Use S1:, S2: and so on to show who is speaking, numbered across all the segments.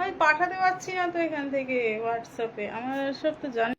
S1: আমি পাঠাতে পারছি না তো এখান থেকে হোয়াটসঅ্যাপে, আমার সব তো জানি।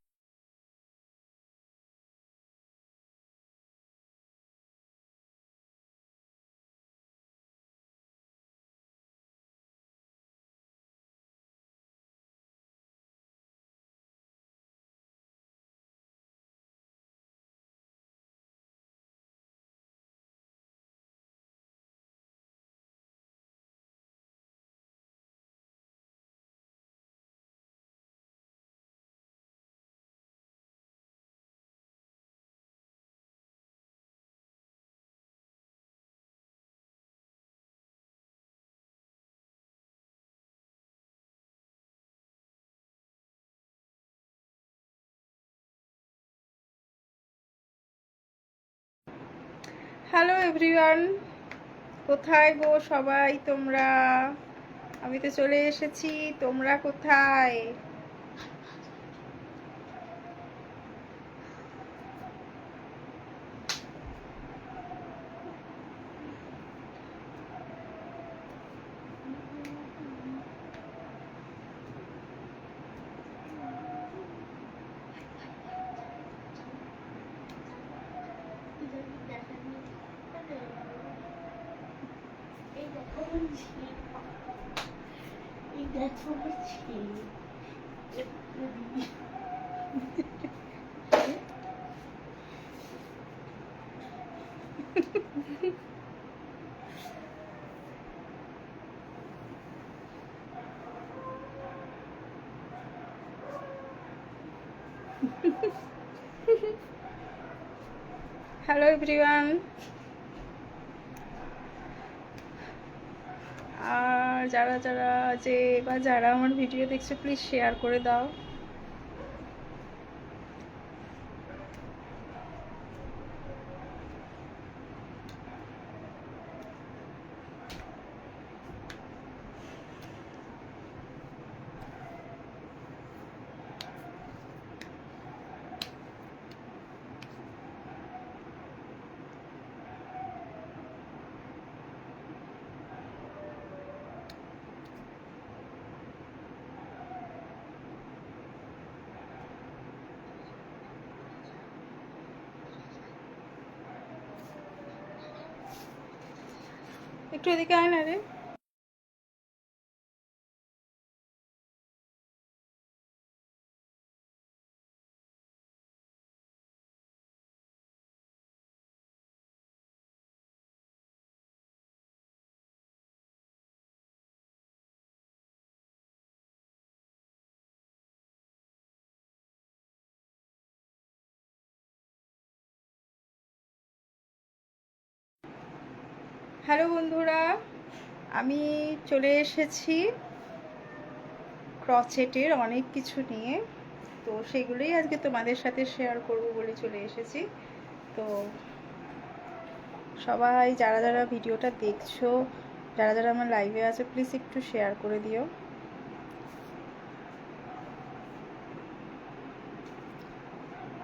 S1: হ্যালো এভরিওয়ান, কোথায় গো সবাই তোমরা? আমি তো চলে এসেছি, তোমরা কোথায়? হ্যালো এভরিওয়ান, আর যারা যারা আমার ভিডিও দেখছো প্লিজ শেয়ার করে দাও। একটু এদিকে আয় না রে। হ্যালো বন্ধুরা, আমি চলে এসেছি ক্রচেটের অনেক কিছু নিয়ে, তো সেগুলোই আজকে তোমাদের সাথে শেয়ার করব বলে চলে এসেছি। তো সবাই যারা যারা ভিডিওটা দেখছো, যারা যারা আমার লাইভে আছে, প্লিজ একটু শেয়ার করে দিও।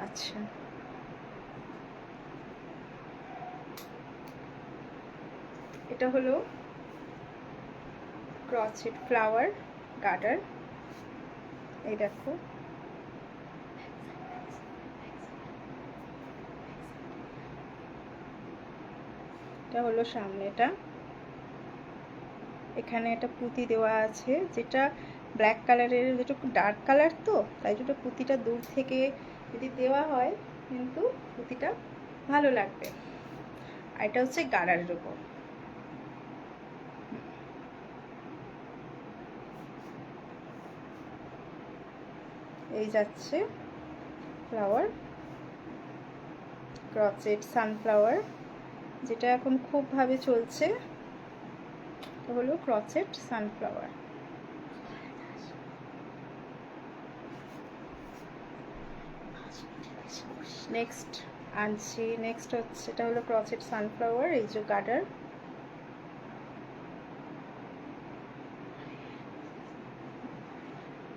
S1: আচ্ছা, এটা হলো ক্রচেট ফ্লাওয়ার গার্ডার। এই দেখো, এটা হলো সামনেটা। এখানে একটা পুঁতি দেওয়া আছে, যেটা ব্ল্যাক কালারের, যেটা ডার্ক কালার, তো তাই জন্য পুঁতিটা দূর থেকে যদি দেওয়া হয় কিন্তু পুঁতিটা ভালো লাগবে। আর এটা হচ্ছে গার্ডারের উপর। এই যাচ্ছে ফ্লাওয়ার, ক্রচেট সানফ্লাওয়ার, যেটা এখন খুব ভাবে চলছে। এটা হলো ক্রচেট সানফ্লাওয়ার। নেক্সট আনছি, নেক্সট হচ্ছে, এটা হলো ক্রচেট সানফ্লাওয়ার, এই যে গার্ডার।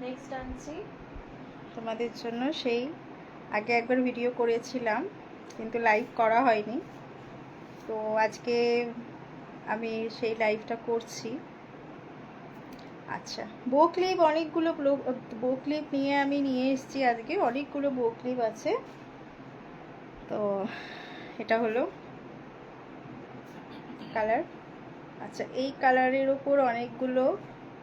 S1: নেক্সট আনছি তোমাদের জন্য, সেই আগে একবার ভিডিও করেছিলাম কিন্তু লাইভ করা হয়নি, তো আজকে আমি সেই লাইভটা করছি। আচ্ছা, বো ক্লিপ অনেকগুলো বো ক্লিপ নিয়ে এসেছি আজকে, অনেকগুলো বো ক্লিপ আছে। তো এটা হলো কালার। আচ্ছা, এই কালারের ওপর অনেকগুলো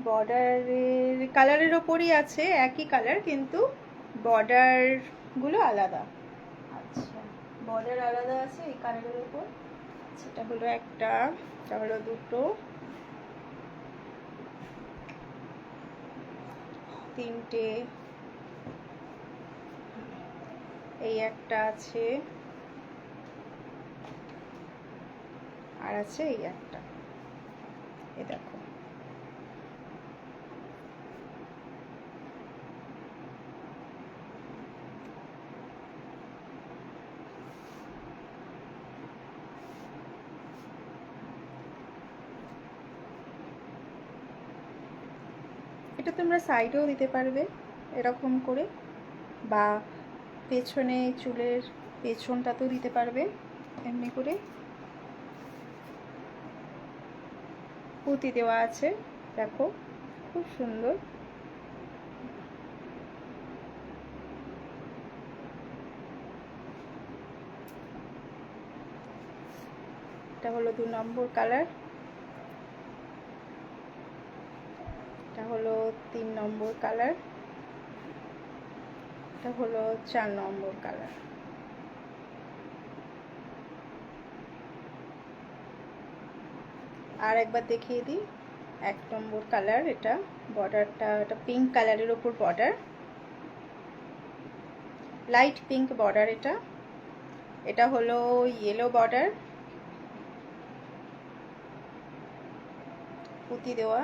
S1: বর্ডারের কালারের ওপরই আছে, একই কালার কিন্তু বর্ডারগুলো আলাদা। আচ্ছা, বর্ডার আলাদা আছে এই কালারের ওপর। সেটা হলো একটা, এটা হলো দুটো, তিনটে, এই একটা আছে, আর আছে এই একটা। এই দেখো, এটা তোমরা সাইডেও দিতে পারবে এরকম করে, বা পেছনে চুলের পেছনটাতেও দিতে পারবে এমনি করে। পুঁতি দেওয়া আছে, দেখো খুব সুন্দর। এটা হলো 2 নম্বর কালার, এটা হলো 3 নম্বর কালার, এটা হলো 4 নম্বর কালার। আর একবার দেখিয়ে দিই, 1 নম্বর কালার, এটা বর্ডারটা এটা পিঙ্ক কালারের ওপর বর্ডার, লাইট পিঙ্ক বর্ডার। এটা এটা হলো ইয়েলো বর্ডার, পুঁতি দেওয়া,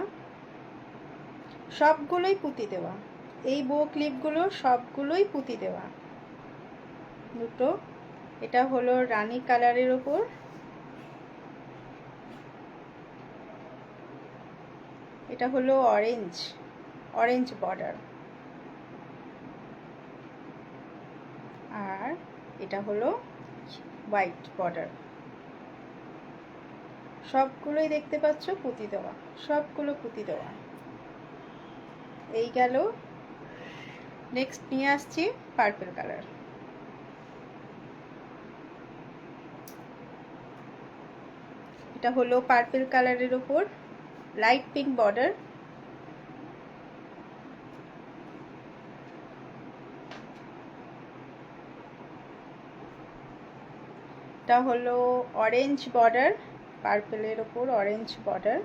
S1: সবগুলোই পুঁতি দেওয়া। এই বো ক্লিপগুলো সবগুলোই পুঁতি দেওয়া। দুটো, এটা হলো রানী কালারের ওপর, এটা হলো অরেঞ্জ বর্ডার, আর এটা হলো হোয়াইট বর্ডার। সবগুলোই দেখতে পাচ্ছ পুঁতি দেওয়া, সবগুলো পুঁতি দেওয়া। এই গেল। নেক্সট নিয়ে আসছি পার্পল কালার। এটা হলো পার্পল কালারের ওপর লাইট পিঙ্ক বর্ডার, এটা হলো অরেঞ্জ বর্ডার, পার্পলের ওপর অরেঞ্জ বর্ডার,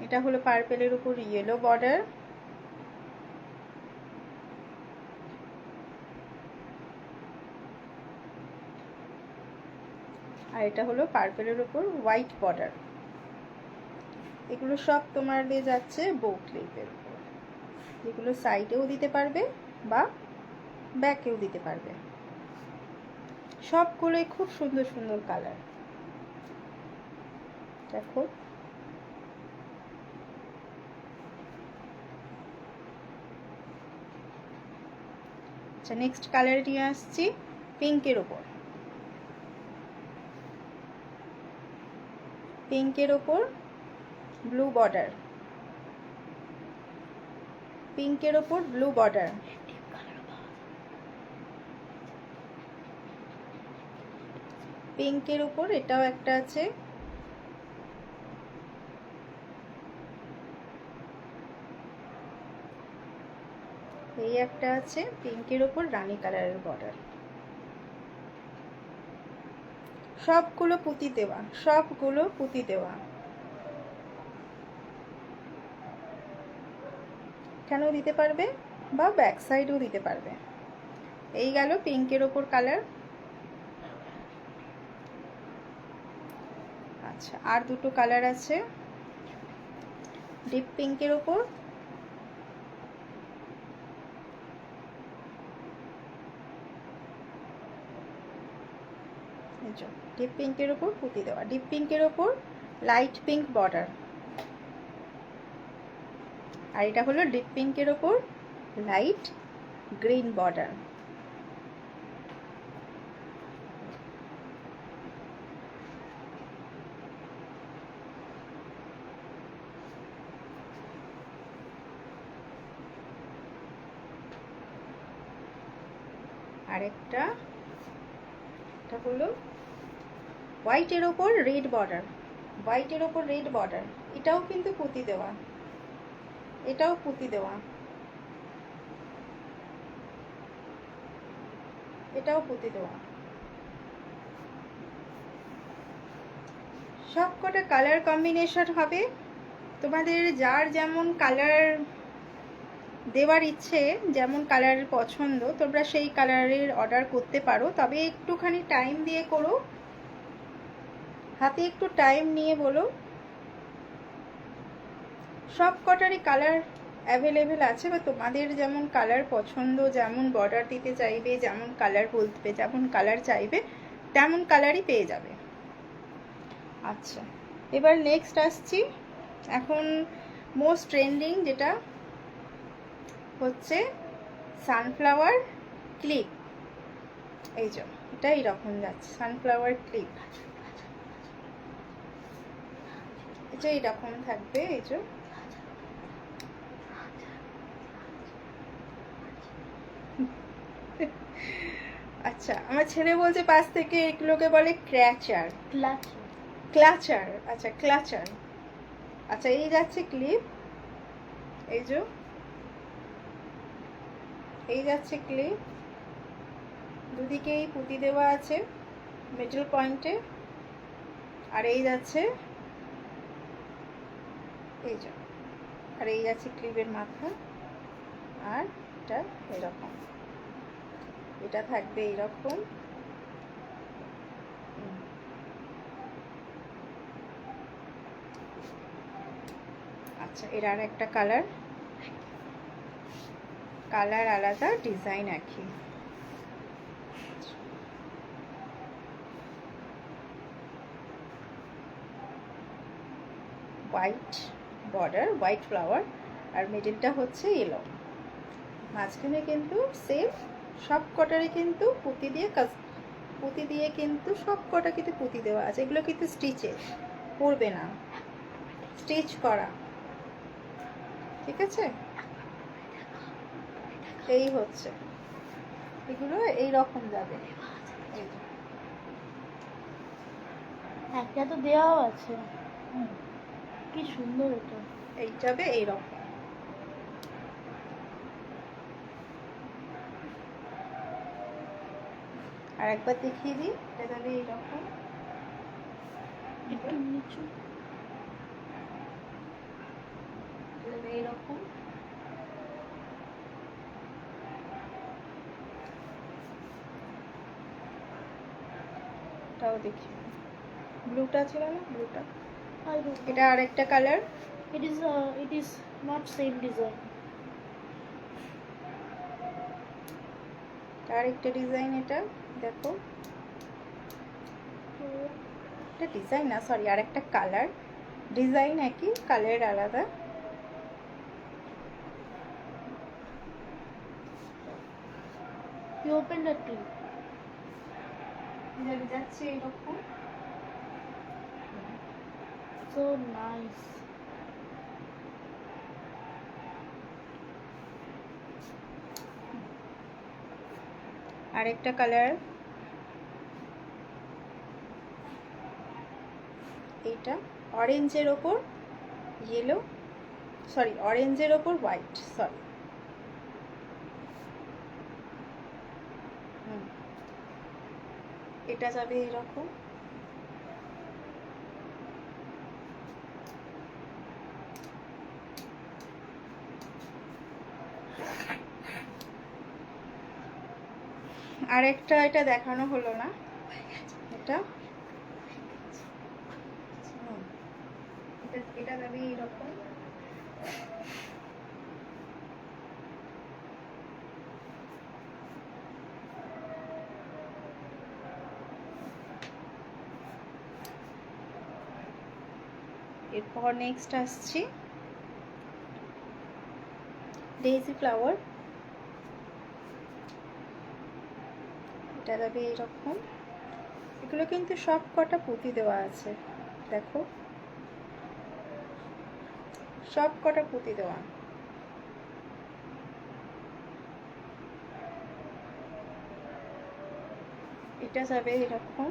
S1: এটা হলো পার্পলের উপর ইয়েলো বর্ডার, আর এটা হলো পার্পলের উপর হোয়াইট বর্ডার। এগুলো সব তোমাদের যাচ্ছে বো ক্লিপের উপর, যেগুলো সাইডেও দিতে পারবে বা ব্যাকেও দিতে পারবে। সবগুলোই খুব সুন্দর সুন্দর কালার, দেখো। আচ্ছা, নেক্সট কালার নিয়ে আসছি পিঙ্কের ওপর। পিঙ্কের ওপর ব্লু বর্ডার, পিঙ্কের ওপর ব্লু বর্ডার, পিঙ্কের ওপর এটাও একটা আছে, এই একটা আছে, পিঙ্কের ওপর রানী কালারের বর্ডার। সবগুলো পুঁতি দেওয়া, সবগুলো পুঁতি দেওয়া। এখানেও দিতে পারবে বা ব্যাক সাইডেও দিতে পারবে। এই গেল পিঙ্কের ওপর কালার। আচ্ছা, আর দুটো কালার আছে ডিপ পিঙ্কের ওপর, ডিপ পিঙ্কের ওপর পুঁতি দেওয়া, ডিপ পিঙ্কের ওপর লাইট পিঙ্ক বর্ডার, আর এটা হলো ডিপ পিঙ্কের ওপর লাইট গ্রিন বর্ডার। আরেকটা, এটা হলো হোয়াইটের ওপর রেড বর্ডার, হোয়াইটের ওপর রেড বর্ডার, এটাও কিন্তু পুঁতি দেওয়া, এটাও পুঁতি দেওয়া, এটাও পুঁতি দেওয়া। সব কটা কালার কম্বিনেশন হবে, তোমাদের যার যেমন কালার দেওয়ার ইচ্ছে, যেমন কালারের পছন্দ, তোমরা সেই কালারের অর্ডার করতে পারো। তবে একটুখানি টাইম দিয়ে করো, হাতে একটু টাইম নিয়ে বলো। সব কটারই কালার অ্যাভেলেবেল আছে, বা তোমাদের যেমন কালার পছন্দ, যেমন বর্ডার দিতে চাইবে, যেমন কালার বলবে, যেমন কালার চাইবে তেমন কালারই পেয়ে যাবে। আচ্ছা, এবার নেক্সট আসছি, এখন মোস্ট ট্রেন্ডিং যেটা হচ্ছে সানফ্লাওয়ার ক্লিপ। এই যে এটা এইরকম যাচ্ছে, সানফ্লাওয়ার ক্লিপ, এটা এইরকম থাকবে। এই যে আচ্ছা, আমার ছেলে বলছে পাশ থেকে এগুলোকে বলে ক্র্যাচার, ক্লাচার। আচ্ছা, ক্লাচার। আচ্ছা, এই যাচ্ছে ক্লিপ, এই যে এই যাচ্ছে ক্লিপ, দুদিকেই পুঁতি দেওয়া আছে মিডল পয়েন্টে, আর এই যাচ্ছে, এই যে, আর এই যাচ্ছে ক্লিপের মাথা, আর এটা এরকম, এটা থাকবে এইরকম। আচ্ছা, এর আর একটা কালার, কালার আলাদা, ডিজাইন একই। হোয়াইট বর্ডার, হোয়াইট ফ্লাওয়ার, আর মিডিলটা হচ্ছে ইয়েলো, মাঝখানে কিন্তু সেম সব কটারই কিন্তু পুঁতি দিয়ে পুঁতি দিয়ে কিন্তু সব কটা কিন্তু পুঁতি দেওয়া আছে। এগুলো কিন্তু স্টিচে পড়বে না, স্টিচ করা, ঠিক আছে? এই হচ্ছে, এগুলো এই রকম যাবে।
S2: একটা তো দেওয়াও আছে, কি সুন্দর এটা।
S1: এই যাবে এইরকম। আর একবার দেখিয়ে দিই, এটা যাবে এইরকম,
S2: একটু নিচু,
S1: যাবে এইরকম। এটাও দেখি, ব্লুটা ছিল না, ব্লুটা, এটা আর একটা colour.
S2: it is not same design.
S1: আর একটা ডিজাইন, এটা দেখো, এটা ডিজাইন না, সরি, আর একটা কালার, ডিজাইন একই, কালার আলাদা।
S2: You open that clip.
S1: যাচ্ছে এরকম,
S2: So nice.
S1: আরেকটা কালার, এইটা অরেঞ্জের ওপর ইয়েলো, সরি, অরেঞ্জের ওপর হোয়াইট, সরি, এটা যাবে এরকম। আরেকটা, এটা দেখানো হলো না, এটা এটা যাবে এইরকম। এরপর নেক্সট আসছি ডেইজি ফ্লাওয়ার, এটা যাবে এইরকম। এগুলো কিন্তু সব কটা পুঁতি দেওয়া আছে, দেখো সব কটা পুঁতি দেওয়া। এটা যাবে এরকম।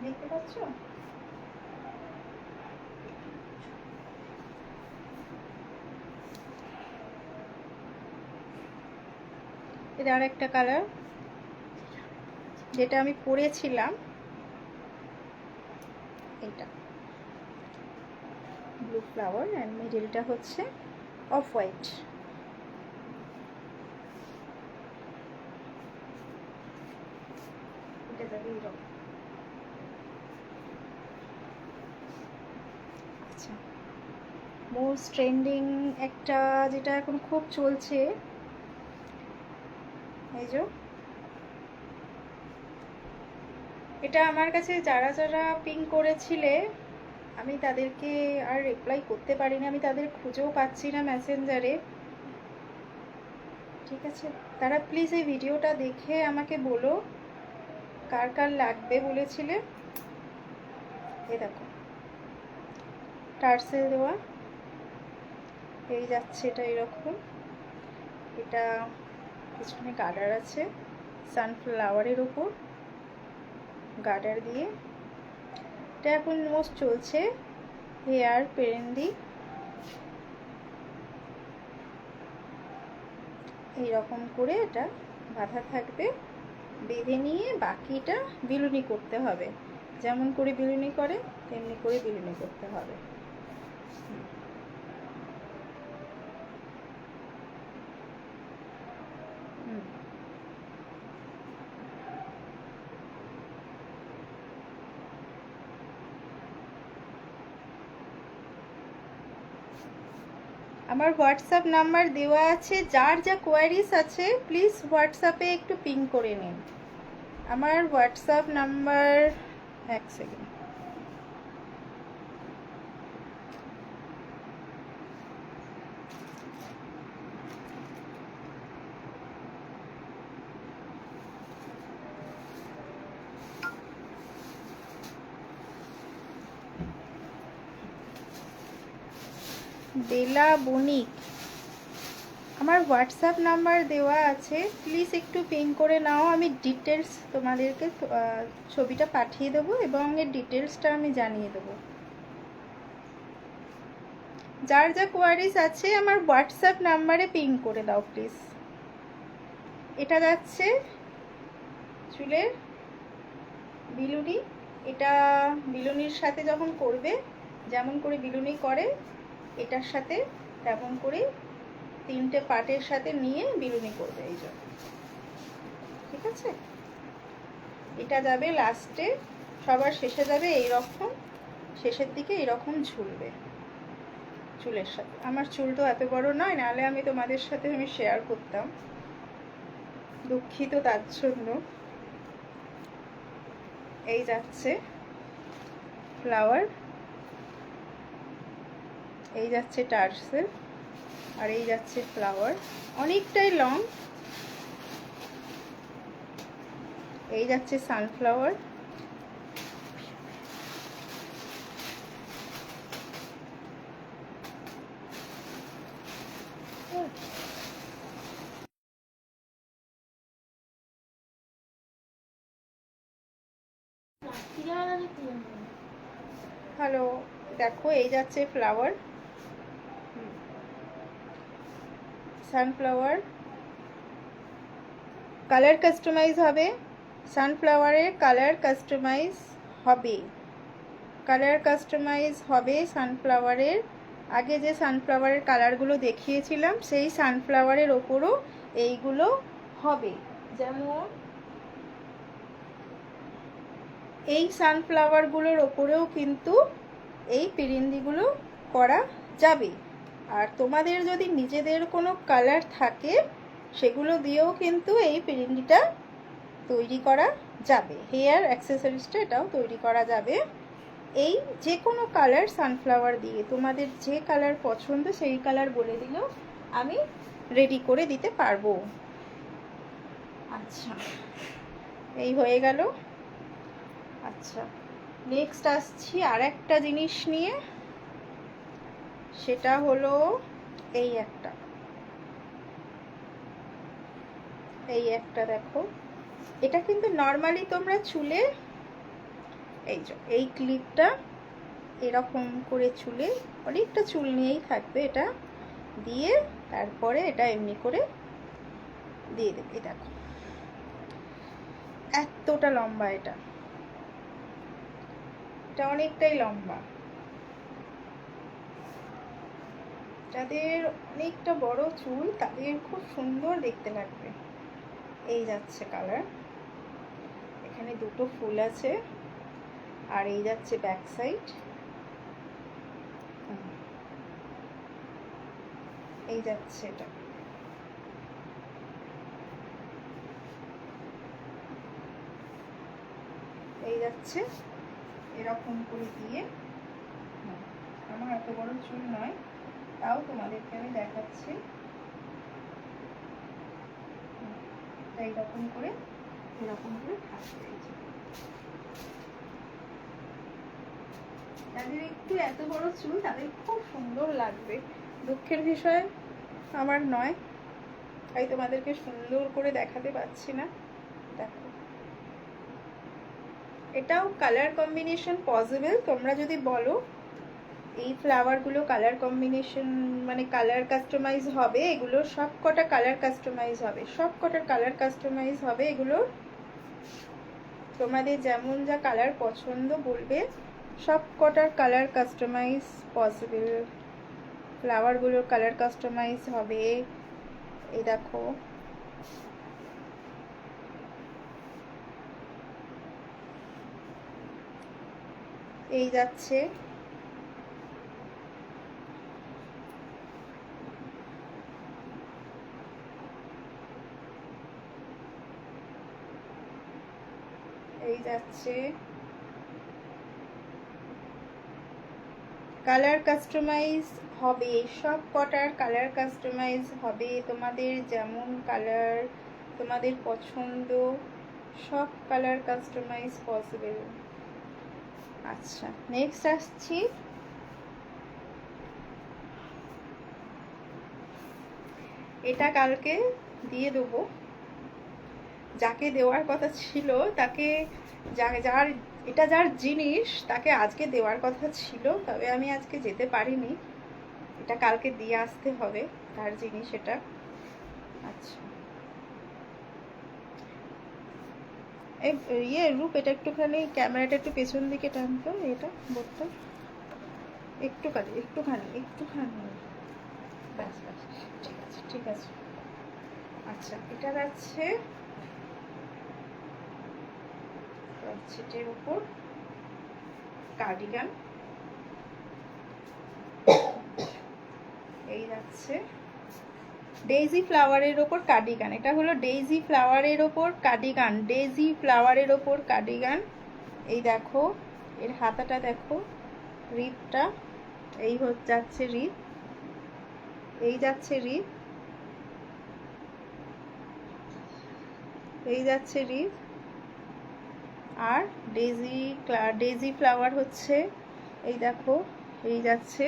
S1: দেখতে পাচ্ছ? এটা আর একটা কালার যেটা আমি পরেছিলাম, এটা ব্লু ফ্লাওয়ার অ্যান্ড মিডিলটা হচ্ছে অফ হোয়াইট। এটা যাবে এরকম। আচ্ছা, মোস্ট ট্রেন্ডিং একটা যেটা এখন খুব চলছে, এই যে এটা আমার কাছে যারা যারা পিং করেছিলে আমি তাদেরকে আর রিপ্লাই করতে পারিনি, আমি তাদের খুঁজেও পাচ্ছি না মেসেঞ্জারে। ঠিক আছে, তারা প্লিজ এই ভিডিওটা দেখে আমাকে বলো কার কার লাগবে বলেছিলে। এই দেখো টার্সেল দেওয়া, এই যাচ্ছে এটা এরকম। এটা পিছনে গার্ডার আছে, সানফ্লাওয়ারের ওপর গার্ডার দিয়ে। এটা এখন মোস্ট চলছে হেয়ার পেরেন্ডি। এইরকম করে এটা বাঁধা থাকবে, বেঁধে নিয়ে বাকিটা বিলুনি করতে হবে। যেমন করে বিলুনি করে তেমনি করে বিলুনি করতে হবে। আমার হোয়াটসঅ্যাপ নাম্বার দেওয়া আছে, যার যা কোয়ারিজ আছে প্লিজ হোয়াটসঅ্যাপে একটু পিং করে নিন। আমার হোয়াটসঅ্যাপ নাম্বার, এক সেকেন্ড, বেলা বণিক, আমার হোয়াটসঅ্যাপ নাম্বার দেওয়া আছে, প্লিজ একটু পিং করে নাও। আমি ডিটেলস তোমাদেরকে ছবিটা পাঠিয়ে দেবো এবং এর ডিটেলসটা আমি জানিয়ে দেবো। যার যা কোয়ারিজ আছে আমার হোয়াটসঅ্যাপ নাম্বারে পিং করে দাও প্লিজ। এটা যাচ্ছে চুলের বিলুনি। এটা বিলুনির সাথে যখন করবে, যেমন করে বিলুনি করে এটার সাথে তেমন করে তিনটে পার্টের সাথে নিয়ে বিলুনি করবে, এই জন্য। ঠিক আছে, এটা যাবে লাস্টে, সবার শেষে যাবে এইরকম, শেষের দিকে এরকম ঝুলবে চুলের সাথে। আমার চুল তো এত বড় নয়, নাহলে আমি তোমাদের সাথে আমি শেয়ার করতাম, দুঃখিত তার জন্য। এই যাচ্ছে ফ্লাওয়ার, এই যাচ্ছে টার্সেল, আর এই যাচ্ছে ফ্লাওয়ার, অনেকটাই লং। এই যাচ্ছে সানফ্লাওয়ার, হ্যালো, দেখো এই যাচ্ছে ফ্লাওয়ার, সানফ্লাওয়ার। কালার কাস্টমাইজ হবে, সানফ্লাওয়ারের কালার কাস্টমাইজ হবে, কালার কাস্টমাইজ হবে সানফ্লাওয়ারের। আগে যে সানফ্লাওয়ারের কালারগুলো দেখিয়েছিলাম সেই সানফ্লাওয়ারের ওপরও এইগুলো হবে। যেমন এই সানফ্লাওয়ারগুলোর ওপরেও কিন্তু এই পিরিন্দিগুলো করা যাবে। আর তোমাদের যদি নিজেদের কোনো কালার থাকে সেগুলো দিয়েও কিন্তু এই পিরিন্দিটা তৈরি করা যাবে, হেয়ার অ্যাক্সেসরিজটা এটাও তৈরি করা যাবে। এই যে কোনো কালার সানফ্লাওয়ার দিয়ে তোমাদের যে কালার পছন্দ সেই কালার বলে দিলেও আমি রেডি করে দিতে পারবো। আচ্ছা, এই হয়ে গেল। আচ্ছা, নেক্সট আসছি আর একটা জিনিস নিয়ে, সেটা হলো এই একটা দেখো, এটা কিন্তু নর্মালি তোমরা চুলে এই ক্লিপটা এরকম করে চুলে অনেকটা চুল নিয়েই থাকবে, এটা দিয়ে তারপরে এটা এমনি করে দিয়ে দেবে। দেখো এতটা লম্বা, এটা অনেকটাই লম্বা। যাদের অনেকটা বড় চুল তাদের খুব সুন্দর দেখতে লাগবে। এই যাচ্ছে কালার, এখানে দুটো ফুল আছে, আর এই যাচ্ছে ব্যাক সাইড, এই যাচ্ছে এটা। এই যাচ্ছে এরকম করে দিয়ে, আমার এত বড় চুল নয় তাও তোমাদেরকে আমি দেখাচ্ছি। এইরকম করে থাকবে। যাদের একটু এত বড় চুল তাদের খুব সুন্দর লাগবে। দুঃখের বিষয় আমার নয়, তাই তোমাদেরকে সুন্দর করে দেখাতে পারছি না। দেখো এটাও কালার কম্বিনেশন পসিবল। তোমরা যদি বলো এই ফ্লাওয়ারগুলো কালার কম্বিনেশন মানে কালার কাস্টমাইজ হবে, এগুলো সব কটা কালার কাস্টমাইজ হবে, সব কটার কালার কাস্টমাইজ হবে। এগুলো তোমাদের যেমন যা কালার পছন্দ বলবে, সব কটার কালার কাস্টমাইজ পসিবল। ফ্লাওয়ারগুলোর কালার কাস্টমাইজ হবে। এই দেখো এই যাচ্ছে, এই যাচ্ছে। কালার কাস্টমাইজ হবে, সব কটার কালার কাস্টমাইজ হবে। তোমাদের যেমন কালার তোমাদের পছন্দ সব কালার কাস্টমাইজ পসিবল। আচ্ছা নেক্সট আসছি, এটা কালকে দিয়ে দেবো। যাকে দেওয়ার কথা ছিল তাকে, যার এটা যার জিনিস তাকে আজকে দেওয়ার কথা ছিল, তবে আমি আজকে যেতে পারিনি। এটা কালকে দিয়ে আসতে হবে তার জিনিস এটা। আচ্ছা রূপ, এটা একটুখানি ক্যামেরাটা একটু পেছন দিকে টানতো, এটা বোর্ডটা একটুখানি ব্যাস ব্যাস, ঠিক আছে। আচ্ছা এটা যাচ্ছে সেটের উপর কার্ডিগান, এই যাচ্ছে ডেইজি ফ্লাওয়ারের ওপর কার্ডিগান। এটা হলো ডেইজি ফ্লাওয়ারের ওপর কার্ডিগান, ডেইজি ফ্লাওয়ারের ওপর কার্ডিগান। এই দেখো এর হাতাটা দেখো, রিপটা এই যাচ্ছে রিপ, এই যাচ্ছে রিপ, এই যাচ্ছে রিপ, আর ডেইজি ফ্লাওয়ার হচ্ছে এই দেখো, এই যাচ্ছে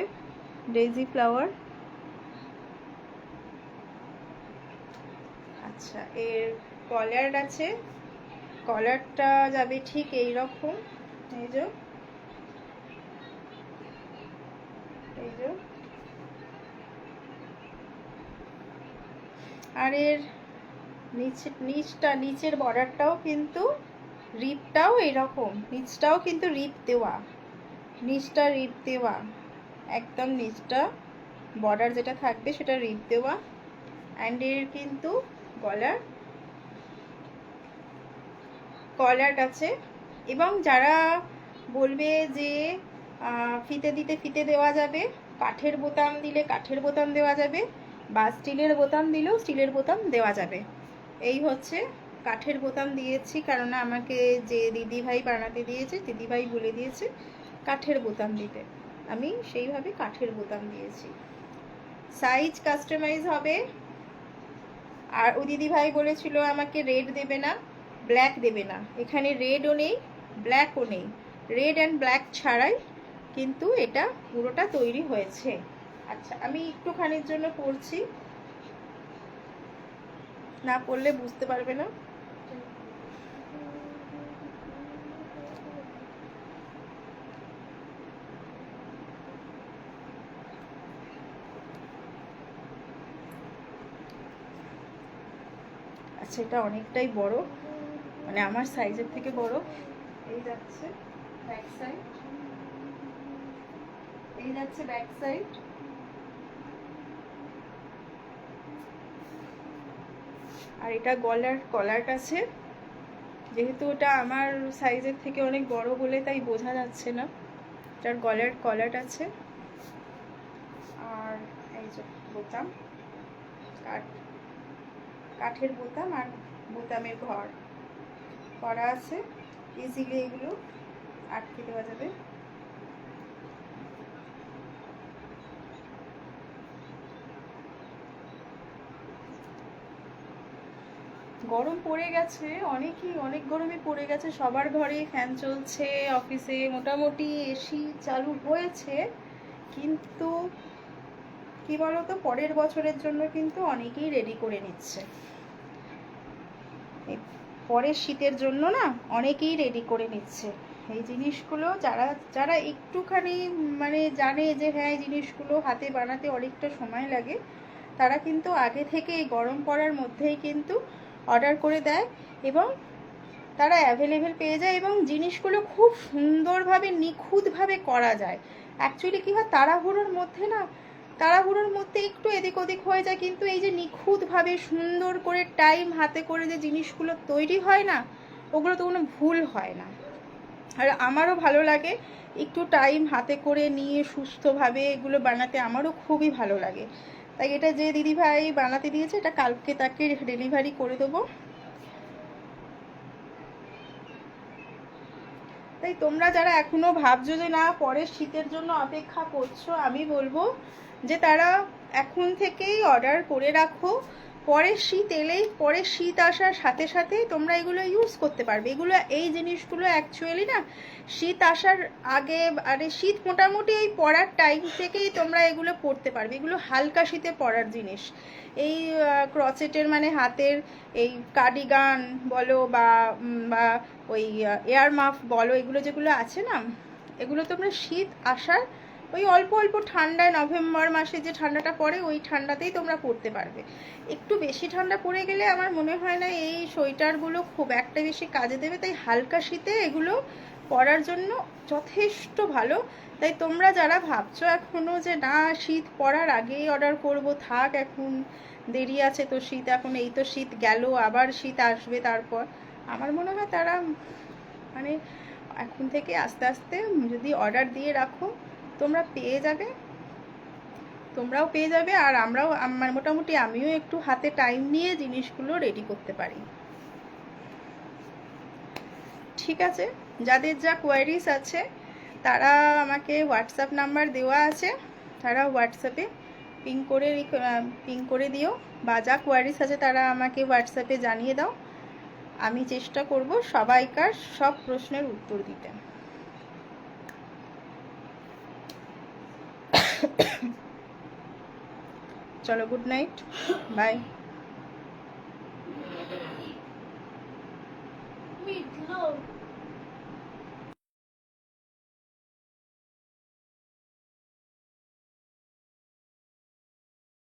S1: ডেইজি ফ্লাওয়ার। আচ্ছা এর কলার আছে, কলারটা যাবে ঠিক এই রকম, এই যে আর এর নিচের বর্ডারটাও কিন্তু রিপটাও এরকম, নিচটাও কিন্তু রিপ দেওয়া, নিচটা রিপ দেওয়া, একদম নিচটা বর্ডার যেটা থাকবে সেটা রিপ দেওয়া। অ্যান্ড এর কিন্তু কলার আছে। এবং যারা বলবে যে ফিতে দিতে ফিতে দেওয়া যাবে, কাঠের বোতাম দিলে কাঠের বোতাম দেওয়া যাবে, বা স্টিলের বোতাম দিলেও স্টিলের বোতাম দেওয়া যাবে। এই হচ্ছে কাঠের বোতাম দিয়েছি, কারণ আমাকে যে দিদিভাই বানাতে দিয়েছে, দিদিভাই বলে দিয়েছে কাঠের বোতাম দিতে, আমি সেইভাবে কাঠের বোতাম দিয়েছি। সাইজ কাস্টমাইজ হবে। আর ওই দিদিভাই বলেছিল আমাকে রেড দেবে না, ব্ল্যাক দেবে না। এখানে রেডও নেই ব্ল্যাকও নেই, রেড অ্যান্ড ব্ল্যাক ছাড়াই কিন্তু এটা পুরোটা তৈরি হয়েছে। আচ্ছা, আমি একটুখানির জন্য পড়ছি, না পড়লে বুঝতে পারবে না। আচ্ছা, এটা অনেকটাই বড়, মানে আমার সাইজের থেকে বড়। এই যাচ্ছে ব্যাক সাইড, এই যাচ্ছে ব্যাক সাইড। আর এটা গলার কলারটা আছে, যেহেতু ওটা আমার সাইজের থেকে অনেক বড় বলে তাই বোঝা যাচ্ছে না। এটার গলার কলার আছে। আর এই যে বোতাম, কাঠের বোতাম আর বোতামের ঘর করা আছে, ইজিলি এগুলো আটকে দেওয়া যাবে। গরম পড়ে গেছে, অনেক গরমই পড়ে গেছে, সবার ঘরে ফ্যান চলছে, অফিসে মোটামুটি এসি চালু হয়েছে, কিন্তু কি বলতো, পরের বছরের জন্য কিন্তু অনেকেই রেডি করে নিচ্ছে। পরের শীতের জন্য না অনেকেই রেডি করে নিচ্ছে এই জিনিসগুলো। যারা যারা একটুখানি মানে জানে যে হ্যাঁ এই জিনিসগুলো হাতে বানাতে অনেকটা সময় লাগে, তারা কিন্তু আগে থেকে এই গরম পড়ার মধ্যেই কিন্তু অর্ডার করে দেয় এবং তারা অ্যাভেলেবেল পেয়ে যায়, এবং জিনিসগুলো খুব সুন্দরভাবে নিখুঁতভাবে করা যায়। অ্যাকচুয়ালি কী হয়, তাড়াহুড়োর মধ্যে একটু এদিক ওদিক হয়ে যায়, কিন্তু এই যে নিখুঁতভাবে সুন্দর করে টাইম হাতে করে যে জিনিসগুলো তৈরি হয় না, ওগুলো তো কোনো ভুল হয় না। আর আমারও ভালো লাগে একটু টাইম হাতে করে নিয়ে সুস্থভাবে এগুলো বানাতে, আমারও খুবই ভালো লাগে। তাই এটা যে দিদিভাই বানাতে দিয়েছে, এটা কালকে তাকে ডেলিভারি করে দেবো। তাই তোমরা যারা এখনো ভাবছো যে না পরের শীতের জন্য অপেক্ষা করছো, আমি বলবো যে তারা এখন থেকেই অর্ডার করে রাখো। পরের শীত এলেই, পরের শীত আসার সাথে সাথে তোমরা এগুলো ইউজ করতে পারবে। এই জিনিসগুলো অ্যাকচুয়ালি না শীত আসার আগে, আরে শীত মোটামুটি এই পরার টাইম থেকেই তোমরা এগুলো পরতে পারবে। এগুলো হালকা শীতে পরার জিনিস। এই ক্রচেটের মানে হাতের এই কার্ডিগান বলো বা ওই এয়ার মাফ বলো, এগুলো যেগুলো আছে না, এগুলো তোমরা শীত আসার ওই অল্প অল্প ঠান্ডায়, নভেম্বর মাসে যে ঠান্ডাটা পড়ে ওই ঠান্ডাতেই তোমরা পরতে পারবে। একটু বেশি ঠান্ডা পড়ে গেলে আমার মনে হয় না এই সোয়েটারগুলো খুব একটা বেশি কাজে দেবে। তাই হালকা শীতে এগুলো পরার জন্য যথেষ্ট ভালো। তাই তোমরা যারা ভাবছো এখনো যে না শীত পড়ার আগেই অর্ডার করব, থাক এখন দেরি আছে তো, শীত এখন, এই তো শীত গেল, আবার শীত আসবে তারপর, আমার মনে হয় তারা মানে এখন থেকে আস্তে আস্তে যদি অর্ডার দিয়ে রাখো তোমরা পেয়ে যাবে, তোমরাও পেয়ে যাবে। আর আমরাও, আমার মোটামুটি আমিও একটু হাতে টাইম নিয়ে জিনিসগুলো রেডি করতে পারি। ঠিক আছে, যাদের যা কোয়ারিজ আছে তারা আমাকে হোয়াটসঅ্যাপ নাম্বার দেওয়া আছে, তারা হোয়াটসঅ্যাপে পিং করে দিও, বা যা কোয়ারিজ আছে তারা আমাকে হোয়াটসঅ্যাপে জানিয়ে দাও। আমি চেষ্টা করব সবাইকার সব প্রশ্নের উত্তর দিতে। চলো, গুড নাইট, বাই।